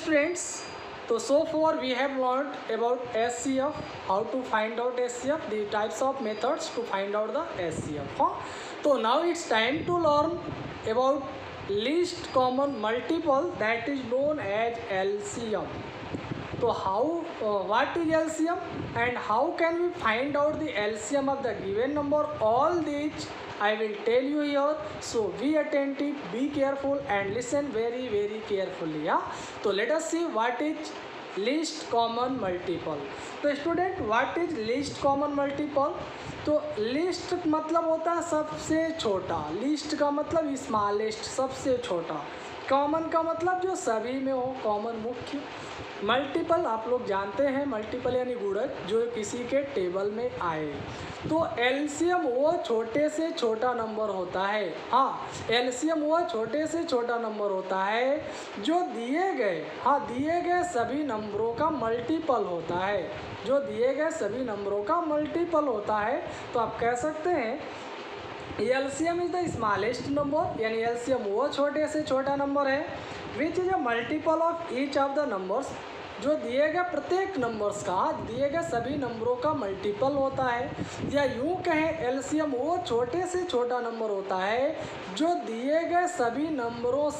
students, so far we have learned about SCF, how to find out SCF, the types of methods to find out the SCF. So now it's time to learn about least common multiple, that is known as LCM. So what is LCM and how can we find out the LCM of the given number? All these I will tell you here. So be attentive, be careful and listen very carefully. So let us see what is least common multiple. तो student what is least common multiple? तो least मतलब होता है सबसे छोटा, least का मतलब smallest, सबसे छोटा, कॉमन का मतलब जो सभी में हो, कॉमन मुख्य। मल्टीपल आप लोग जानते हैं, मल्टीपल यानी गुणज जो किसी के टेबल में आए। तो एलसीएम वो छोटे से छोटा नंबर होता है। हाँ, एलसीएम वो छोटे से छोटा नंबर होता है जो दिए गए सभी नंबरों का मल्टीपल होता है, जो दिए गए सभी नंबरों का मल्टीपल होता है। तो आप कह सकते हैं LCM is the smallest number, यानी एलसीएम वो छोटे से छोटा नंबर है which is a multiple of each of the numbers, जो दिए गए प्रत्येक नंबर्स का, दिए गए सभी नंबरों का मल्टीपल होता है। या यूँ कहें एलसीएम वो छोटे से छोटा नंबर होता है जो दिए गए सभी नंबरों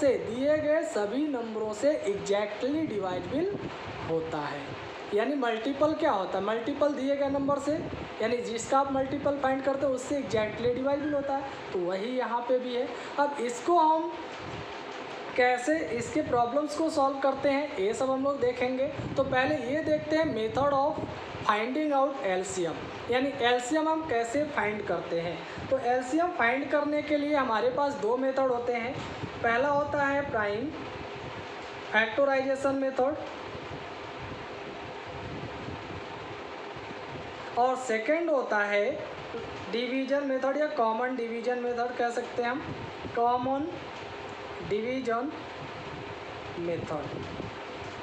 से एग्जैक्टली डिवाइडेबल होता है। यानी मल्टीपल क्या होता है? मल्टीपल दिए गए नंबर से, यानी जिसका आप मल्टीपल फाइंड करते हो उससे एग्जैक्टली डिवाइडेबल होता है। तो वही यहाँ पे भी है। अब इसको हम कैसे इसके प्रॉब्लम्स को सॉल्व करते हैं ये सब हम लोग देखेंगे। तो पहले ये देखते हैं method of finding out LCM, यानी एलसीएम हम कैसे फाइंड करते हैं। तो एलसीएम फाइंड करने के लिए हमारे पास दो मेथड होते हैं। पहला होता है प्राइम फैक्टराइजेशन मेथड और सेकंड होता है डिवीजन मेथड या कॉमन डिवीजन मेथड कह सकते हैं हम, कॉमन डिवीजन मेथड।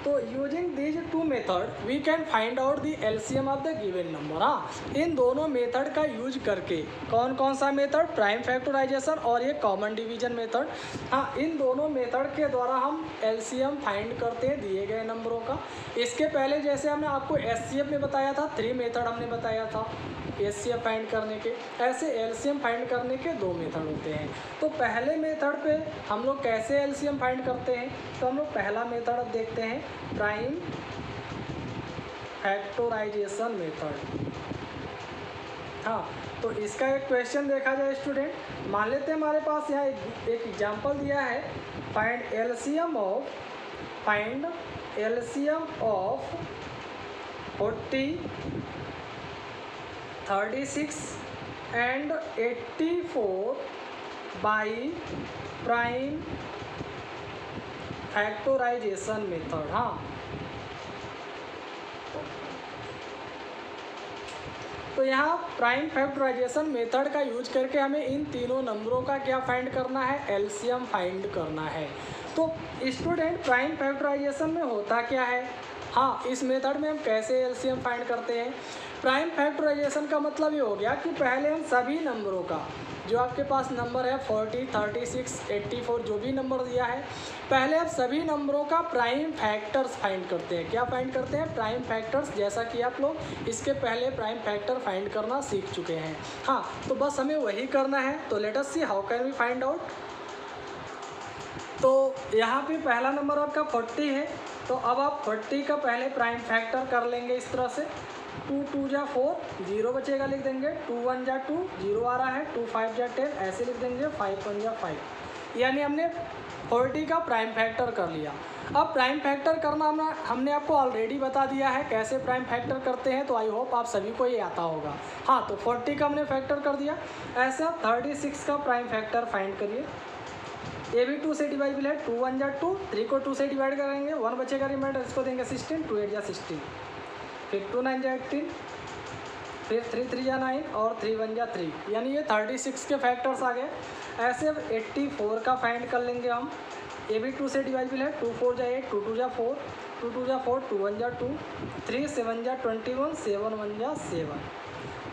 तो using these two method we can find out the LCM of the given number. हाँ, इन दोनों मेथड का यूज करके, कौन कौन सा मेथड? प्राइम फैक्टराइजेशन और ये कॉमन डिवीजन मेथड। हाँ, इन दोनों मेथड के द्वारा हम एलसीएम फाइंड करते हैं दिए गए नंबरों का। इसके पहले जैसे हमने आपको एचसीएफ में बताया था, 3 मेथड हमने बताया था एचसीएफ फाइंड करने के, ऐसे एलसीएम फाइंड करने के 2 मेथड होते हैं। तो पहले मेथड पे हम लोग कैसे एलसीएम फाइंड करते हैं, तो हम लोग पहला मेथड अब देखते हैं, प्राइम फैक्टराइजेशन मेथड। हाँ, तो इसका एक क्वेश्चन देखा जाए स्टूडेंट, मान लेते हैं हमारे पास यहाँ एक एग्जांपल दिया है, find LCM of 40, 36 and 84 by prime factorisation method. हाँ, तो यहाँ प्राइम फैक्टराइजेशन मेथड का यूज करके हमें इन तीनों नंबरों का क्या फाइंड करना है? एलसीएम फाइंड करना है। तो स्टूडेंट प्राइम फैक्टराइजेशन में होता क्या है? हाँ, इस मेथड में हम कैसे एलसीएम फाइंड करते हैं? प्राइम फैक्टराइजेशन का मतलब ये हो गया कि पहले हम सभी नंबरों का, जो आपके पास नंबर है 40, 36, 84 जो भी नंबर दिया है, पहले आप सभी नंबरों का प्राइम फैक्टर्स फाइंड करते हैं। क्या फाइंड करते हैं? प्राइम फैक्टर्स, जैसा कि आप लोग इसके पहले प्राइम फैक्टर फाइंड करना सीख चुके हैं। हाँ, तो बस हमें वही करना है। तो let us see how can we find out. तो यहाँ पे पहला नंबर आपका 40 है, तो अब आप 40 का पहले प्राइम फैक्टर कर लेंगे इस तरह से, 2 2 जा 4, 0 बचेगा, लिख देंगे, 2 1 जा 2, 0 आ रहा है, 2 5 जा 10, ऐसे लिख देंगे, 5 1 जा 5। यानी हमने 40 का प्राइम फैक्टर कर लिया। अब प्राइम फैक्टर करना हमने आपको ऑलरेडी बता दिया है कैसे प्राइम फैक्टर करते हैं, तो आई होप आप सभी को ये आता होगा। हाँ, तो 40 का हमने फैक्टर कर दिया। ऐसे आप 36 का प्राइम फैक्टर फाइंड करिए। ये भी 2 से डिवाइडेबल है, 2 1 जा 2, 3 को 2 से डिवाइड करेंगे, 1 बचेगा रिमाइंडर, इसको देंगे 16, 2 8 जा 16, फिर 2 9 जा 18, फिर 3 3 जा 9 और 3 1 जा 3, यानी ये 36 के फैक्टर्स आ गए। ऐसे अब 84 का फाइंड कर लेंगे हम। ये भी 2 से डिवाइडेबल है, 2 4 जा 8, 2 2 जा 4, 2 2 जा 4, 2 1 जा 2, 3 7 जा 21, 7 1 जा 7,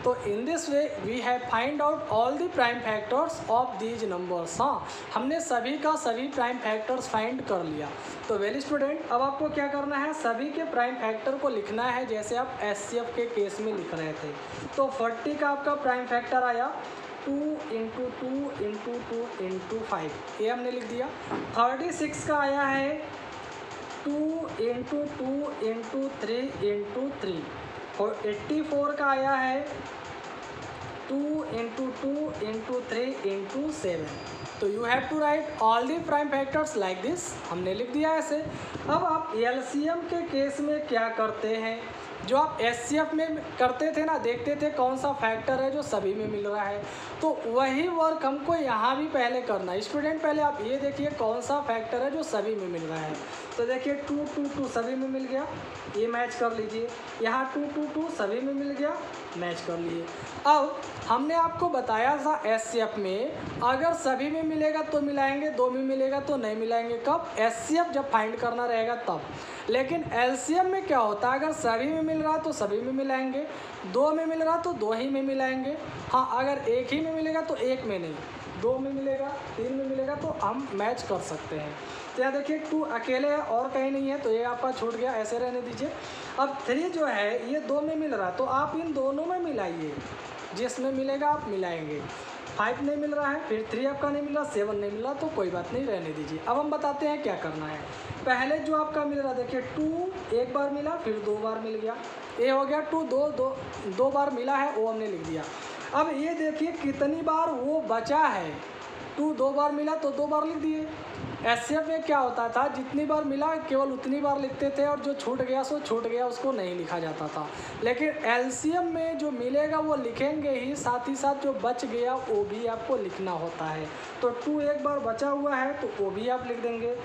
तो in this way we have find out all the prime factors of these numbers. हाँ, हमने सभी का सभी प्राइम फैक्टर्स फाइंड कर लिया। तो वेल स्टूडेंट, अब आपको क्या करना है, सभी के प्राइम फैक्टर को लिखना है जैसे आप HCF के केस में लिख रहे थे। तो 40 का आपका प्राइम फैक्टर आया 2 × 2 × 2 × 5, ये हमने लिख दिया। 36 का आया है 2 × 2 × 3 × 3, और 84 का आया है 2 × 2 × 3 × 7। तो you have to write all the prime factors like this, हमने लिख दिया ऐसे। अब आप LCM के केस में क्या करते हैं, जो आप HCF में करते थे ना, देखते थे कौन सा फैक्टर है जो सभी में मिल रहा है, तो वही वर्क हमको यहाँ भी पहले करना है। स्टूडेंट, पहले आप ये देखिए कौन सा फैक्टर है जो सभी में मिल रहा है। तो देखिए 2 2 2 सभी में मिल गया, ये मैच कर लीजिए। यहाँ 2 2 2 सभी में मिल गया, मैच कर लिए। अब हमने आपको बताया था HCF में अगर सभी में मिलेगा तो मिलाएंगे, 2 में मिलेगा तो नहीं मिलाएंगे। कब? HCF जब फाइंड करना रहेगा तब। लेकिन LCM में क्या होता है, अगर सभी में मिल रहा तो सभी में मिलाएंगे, 2 में मिल रहा तो 2 ही में मिलाएंगे। हाँ, अगर एक ही में मिलेगा तो एक में नहीं, 2 में मिलेगा, 3 में मिलेगा तो हम मैच कर सकते हैं। तो यहाँ देखिए 2 अकेले है और कहीं नहीं है, तो ये आपका छूट गया, ऐसे रहने दीजिए। अब 3 जो है ये 2 में मिल रहा है, तो आप इन दोनों में मिलाइए, जिसमें मिलेगा आप मिलाएंगे। 5 नहीं मिल रहा है, फिर 3 आपका नहीं मिल रहा, 7 नहीं मिल रहा, तो कोई बात नहीं, रहने दीजिए। अब हम बताते हैं क्या करना है। पहले जो आपका मिल रहा, देखिए 2 एक बार मिला, फिर 2 बार मिल गया, ये हो गया 2 दो बार मिला है, वो हमने लिख दिया। अब ये देखिए कितनी बार वो बचा है, 2 2 बार मिला तो 2 बार लिख दिए। HCF में क्या होता था, जितनी बार मिला केवल उतनी बार लिखते थे, और जो छूट गया सो छूट गया, उसको नहीं लिखा जाता था। लेकिन LCM में जो मिलेगा वो लिखेंगे ही, साथ ही साथ जो बच गया वो भी आपको लिखना होता है। तो 2 एक बार बचा हुआ है तो वो भी आप लिख देंगे।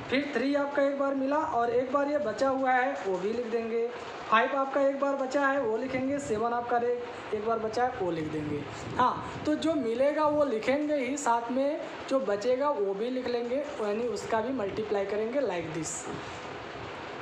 फिर 3 आपका एक बार मिला और एक बार ये बचा हुआ है, वो भी लिख देंगे। 5 आपका एक बार बचा है वो लिखेंगे, 7 आपका एक बार बचा है वो लिख देंगे। हाँ, तो जो मिलेगा वो लिखेंगे ही, साथ में जो बचेगा वो भी लिख लेंगे, यानी उसका भी मल्टीप्लाई करेंगे लाइक दिस।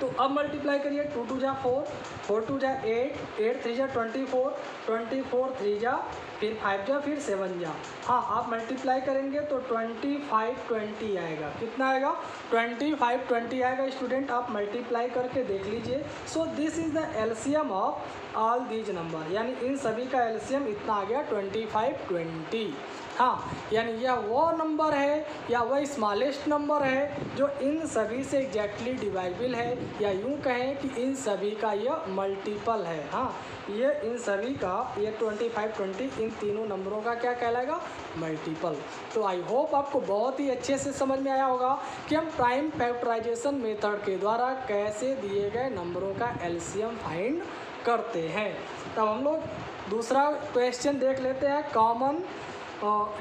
तो अब मल्टीप्लाई करिए, 2 2 जा 4, 4 2 जा 8, 8 3 जा 24, 24 3 जा, फिर 5 जा, फिर 7 जा। हाँ, आप मल्टीप्लाई करेंगे तो 25 20 आएगा। कितना आएगा? 25 20 आएगा। स्टूडेंट, आप मल्टीप्लाई करके देख लीजिए। So this is the LCM of all these number, यानी इन सभी का LCM इतना आ गया 25 20। हाँ, यानी यह वो नंबर है या वह स्मॉलेस्ट नंबर है जो इन सभी से एग्जैक्टली डिवाइडेबल है, या यूँ कहें कि इन सभी का यह मल्टीपल है। हाँ, ये इन सभी का, ये 25 20 इन तीनों नंबरों का क्या कहलाएगा? मल्टीपल। तो आई होप आपको बहुत ही अच्छे से समझ में आया होगा कि हम प्राइम फैक्टराइजेशन मेथड के द्वारा कैसे दिए गए नंबरों का LCM फाइंड करते हैं। तब हम लोग दूसरा क्वेश्चन देख लेते हैं, कॉमन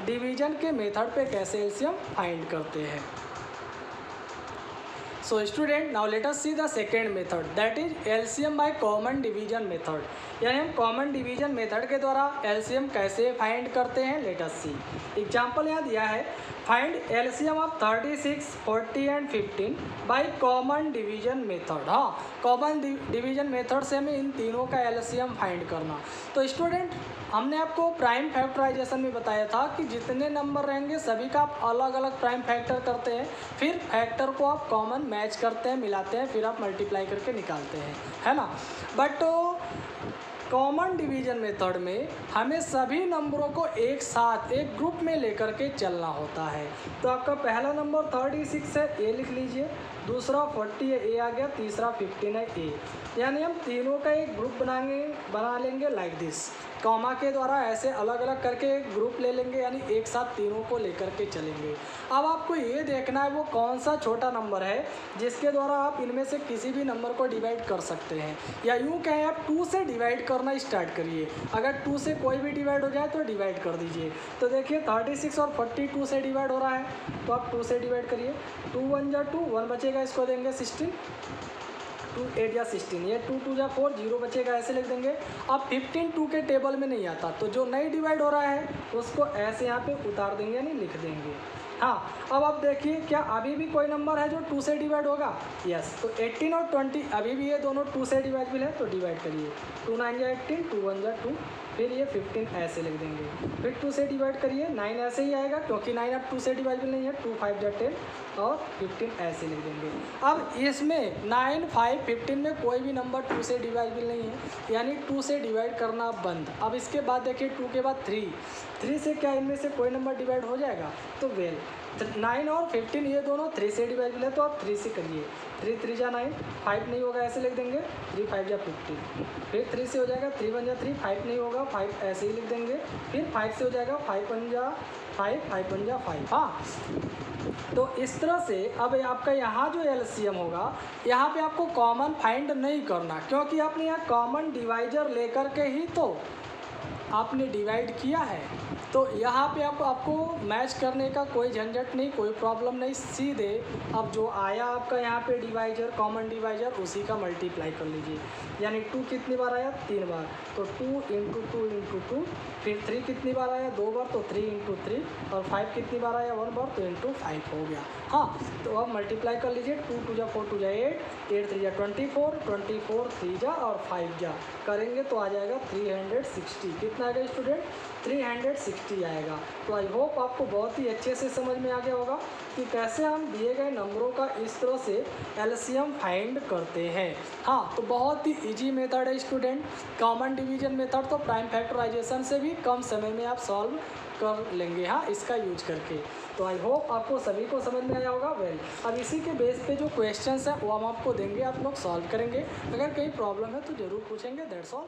डिवीजन के मेथड पे कैसे LCM फाइंड करते हैं। So student, now let us see the second method, that is LCM by common division method. यानी हम कॉमन डिवीजन मेथड के द्वारा LCM कैसे फाइंड करते हैं, लेट अस सी। एग्जाम्पल यहाँ दिया है, find LCM of 36 40 and 15 by common division method. हाँ, कॉमन डिवीजन मेथड से हमें इन तीनों का LCM फाइंड करना। तो स्टूडेंट, हमने आपको प्राइम फैक्टराइजेशन में बताया था कि जितने नंबर रहेंगे सभी का आप अलग अलग प्राइम फैक्टर करते हैं, फिर फैक्टर को आप कॉमन मैच करते हैं, मिलाते हैं, फिर आप मल्टीप्लाई करके निकालते हैं, है ना। बट कॉमन डिवीजन मेथड में हमें सभी नंबरों को एक साथ एक ग्रुप में लेकर के चलना होता है। तो आपका पहला नंबर 36 है, ए लिख लीजिए, दूसरा 40 है, ए आ गया, तीसरा 15 है, ए। यानी हम तीनों का एक ग्रुप बना लेंगे लाइक दिस। कॉमा के द्वारा ऐसे अलग अलग करके एक ग्रुप ले लेंगे, यानी एक साथ तीनों को लेकर के चलेंगे। अब आपको ये देखना है वो कौन सा छोटा नंबर है जिसके द्वारा आप इनमें से किसी भी नंबर को डिवाइड कर सकते हैं, या यूँ कहें आप 2 से डिवाइड करना स्टार्ट करिए। अगर 2 से कोई भी डिवाइड हो जाए तो डिवाइड कर दीजिए। तो देखिए 36 और 40 2 से डिवाइड हो रहा है, तो आप 2 से डिवाइड करिए। 2 1 जा 2, 1 बचेगा, इसको देंगे 16, 2 8 या 16, ये 2 2 जा 4, 0 बचेगा, ऐसे लिख देंगे। अब 15 2 के टेबल में नहीं आता, तो जो नहीं डिवाइड हो रहा है उसको ऐसे यहाँ पे उतार देंगे, यानी लिख देंगे। हाँ, अब आप देखिए क्या अभी भी कोई नंबर है जो 2 से डिवाइड होगा? यस। तो 18 और 20 अभी भी ये दोनों 2 से डिवाइडेबल है, तो डिवाइड करिए। 2 9 जा 18, 2 1 जा 2, फिर ये 15 ऐसे लिख देंगे, फिर 2 से डिवाइड करिए, 9 ऐसे ही आएगा क्योंकि 9 अब 2 से डिवाइडेबल नहीं है, 2 5 जा 10 और 15 ऐसे लिख देंगे। अब इसमें 9 5 15 में कोई भी नंबर 2 से डिवाइडेबल नहीं है, यानी 2 से डिवाइड करना बंद। अब इसके बाद देखिए 2 के बाद 3 से क्या इनमें से कोई नंबर डिवाइड हो जाएगा, तो वेल 9 और 15 ये दोनों 3 से डिवाइडेबल है, तो आप 3 से करिए, 3 3 जा 9, 5 नहीं होगा ऐसे लिख देंगे, 3 5 जा 15, फिर 3 से हो जाएगा, 3 1 जा 3, 5 नहीं होगा, 5 ऐसे ही लिख देंगे, फिर 5 से हो जाएगा, 5 1 जा 5, 5 1 जा 5। हाँ, तो इस तरह से अब आपका यहाँ जो एलसीएम होगा, यहाँ पे आपको कॉमन फाइंड नहीं करना, क्योंकि आपने यहाँ कॉमन डिवाइजर लेकर के ही तो आपने डिवाइड किया है, तो यहाँ पे आपको मैच करने का कोई झंझट नहीं, कोई प्रॉब्लम नहीं, सीधे अब जो आया आपका यहाँ पे डिवाइजर, कॉमन डिवाइजर, उसी का मल्टीप्लाई कर लीजिए। यानी 2 कितनी बार आया, 3 बार, तो 2 इंटू 2 इंटू 2, फिर 3 कितनी बार आया, 2 बार, तो 3 इंटू 3, और 5 कितनी बार आया, 1 बार, तो इंटू 5 हो गया। हाँ, तो अब मल्टीप्लाई कर लीजिए, 2 2 जा 4 2 जा 8, 8 3 जा 24, 24 3 जा और 5 जा करेंगे तो आ जाएगा 360। कितना आएगा स्टूडेंट, 360 आएगा। तो आई होप आपको बहुत ही अच्छे से समझ में आ गया होगा कि कैसे हम दिए गए नंबरों का इस तरह से एलसीएम फाइंड करते हैं। हाँ, तो बहुत ही इजी मेथड है स्टूडेंट, कॉमन डिवीजन मेथड तो प्राइम फैक्टराइजेशन से भी कम समय में आप सॉल्व कर लेंगे, हाँ, इसका यूज करके। तो आई होप आपको सभी को समझ में आया होगा। वेल, अब इसी के बेस पे जो क्वेश्चंस हैं वो हम आपको देंगे, आप लोग सॉल्व करेंगे, अगर कहीं प्रॉब्लम है तो ज़रूर पूछेंगे। That's all.